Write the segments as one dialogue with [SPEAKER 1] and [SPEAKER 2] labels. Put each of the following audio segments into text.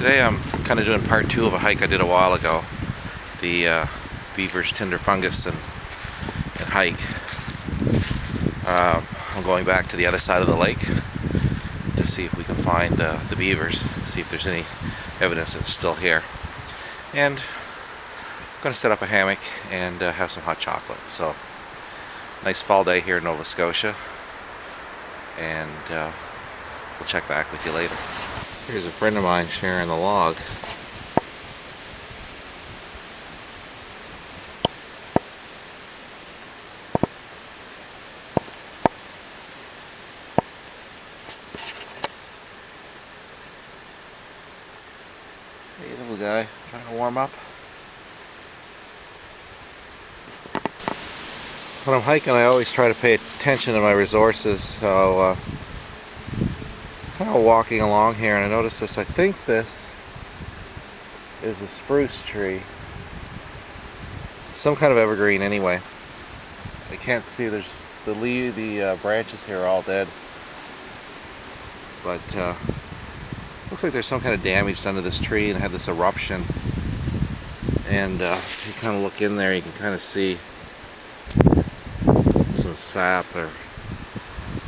[SPEAKER 1] Today I'm kind of doing part 2 of a hike I did a while ago. The Beavers tinder fungus and hike. I'm going back to the other side of the lake to see if we can find the beavers, see if there's any evidence that it's still here. And I'm going to set up a hammock and have some hot chocolate. So, nice fall day here in Nova Scotia, and we'll check back with you later. Here's a friend of mine sharing the log. Hey, little guy, trying to warm up. When I'm hiking, I always try to pay attention to my resources. So kind of walking along here, and I noticed this. I think this is a spruce tree, some kind of evergreen anyway. I can't see, there's the branches here are all dead, but looks like there's some kind of damage done to this tree and had this eruption. And if you kind of look in there, you can kind of see some sap there.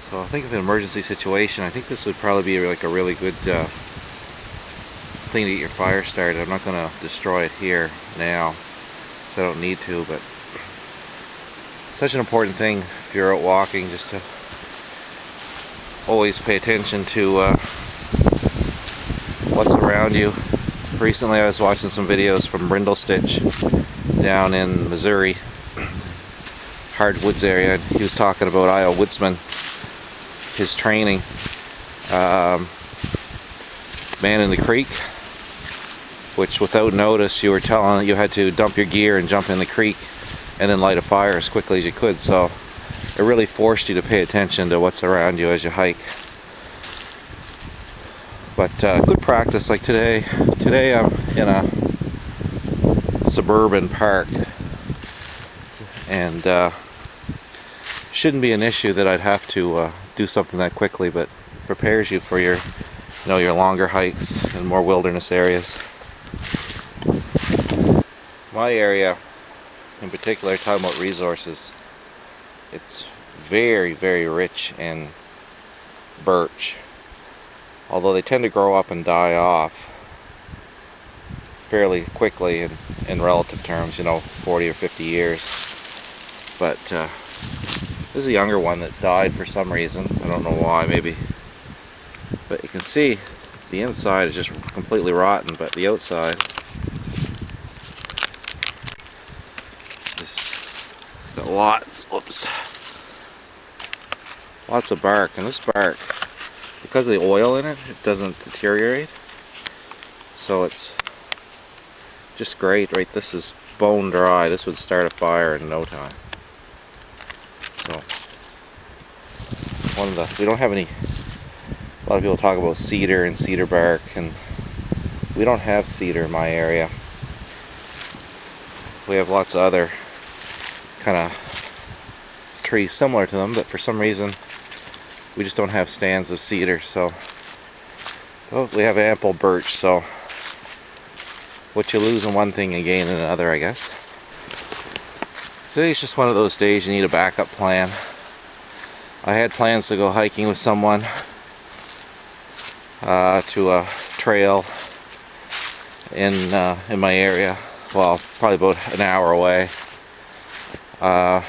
[SPEAKER 1] So I think of an emergency situation, I think this would probably be like a really good thing to get your fire started. I'm not going to destroy it here now, because I don't need to, but it's such an important thing if you're out walking, just to always pay attention to what's around you. Recently I was watching some videos from Brindle Stitch down in Missouri, hardwoods area, and he was talking about Iowa Woodsman, his training, man in the creek, which without notice you were telling you had to dump your gear and jump in the creek and then light a fire as quickly as you could. So it really forced you to pay attention to what's around you as you hike. But good practice. Like today I'm in a suburban park, and shouldn't be an issue that I'd have to do something that quickly, but prepares you for your your longer hikes and more wilderness areas. My area in particular, talking about resources, it's very, very rich in birch, although they tend to grow up and die off fairly quickly in relative terms, 40 or 50 years. But this is a younger one that died for some reason. I don't know why, maybe. But you can see the inside is just completely rotten, but the outside is got lots of bark. And this bark, because of the oil in it, it doesn't deteriorate. So it's just great. Right, this is bone dry. This would start a fire in no time. So we don't have any, a lot of people talk about cedar and cedar bark, and we don't have cedar in my area. We have lots of other kind of trees similar to them, but for some reason we just don't have stands of cedar. So we have ample birch, so what you lose in one thing you gain in another, I guess. Today's just one of those days you need a backup plan. I had plans to go hiking with someone to a trail in my area. Well, probably about an hour away. My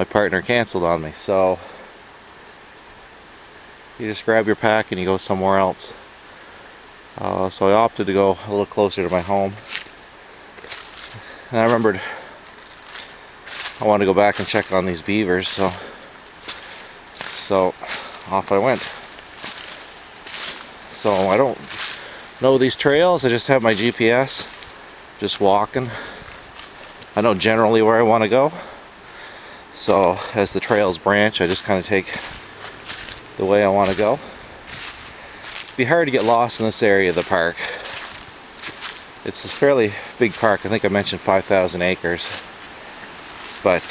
[SPEAKER 1] partner canceled on me, so you just grab your pack and you go somewhere else. So I opted to go a little closer to my home. And I remembered I wanted to go back and check on these beavers, so off I went. So I don't know these trails, I just have my GPS, just walking. I know generally where I want to go, so as the trails branch, I just kind of take the way I want to go. It'd be hard to get lost in this area of the park. It's a fairly big park. I think I mentioned 5,000 acres. But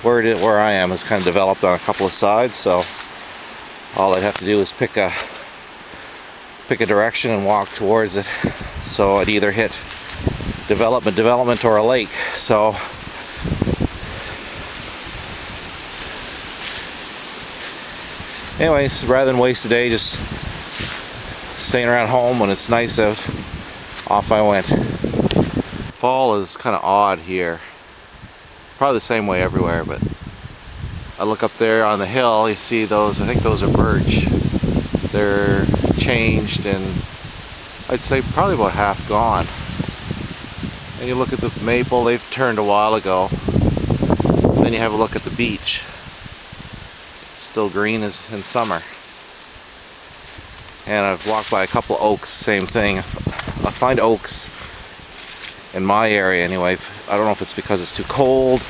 [SPEAKER 1] where I am is kind of developed on a couple of sides, so all I'd have to do is pick a direction and walk towards it. So I'd either hit development or a lake. So anyways, rather than waste a day just staying around home when it's nice out, off I went. Fall is kind of odd here. Probably the same way everywhere, but I look up there on the hill, you see those, I think those are birch. They're changed and I'd say probably about half gone. And you look at the maple, they've turned a while ago. Then you have a look at the beech. It's still green as in summer. And I've walked by a couple of oaks, same thing. I find oaks in my area anyway, I don't know if it's because it's too cold,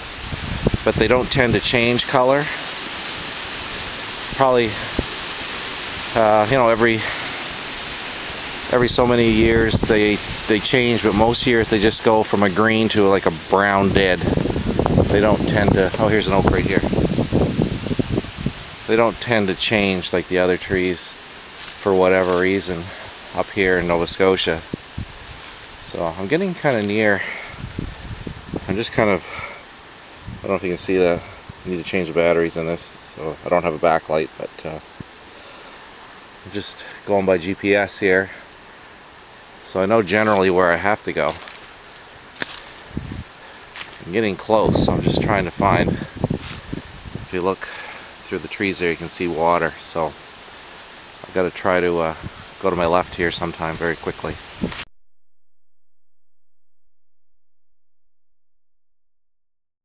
[SPEAKER 1] but they don't tend to change color. Probably, you know, every so many years they change, but most years they just go from a green to like a brown dead. They don't tend to, oh, here's an oak right here. They don't tend to change like the other trees for whatever reason up here in Nova Scotia. So I'm getting kind of near. I'm just kind of, I don't know if you can see that. I need to change the batteries in this, so I don't have a backlight, but I'm just going by GPS here. So I know generally where I have to go. I'm getting close, so I'm just trying to find, if you look through the trees there you can see water, so I've got to try to go to my left here sometime very quickly.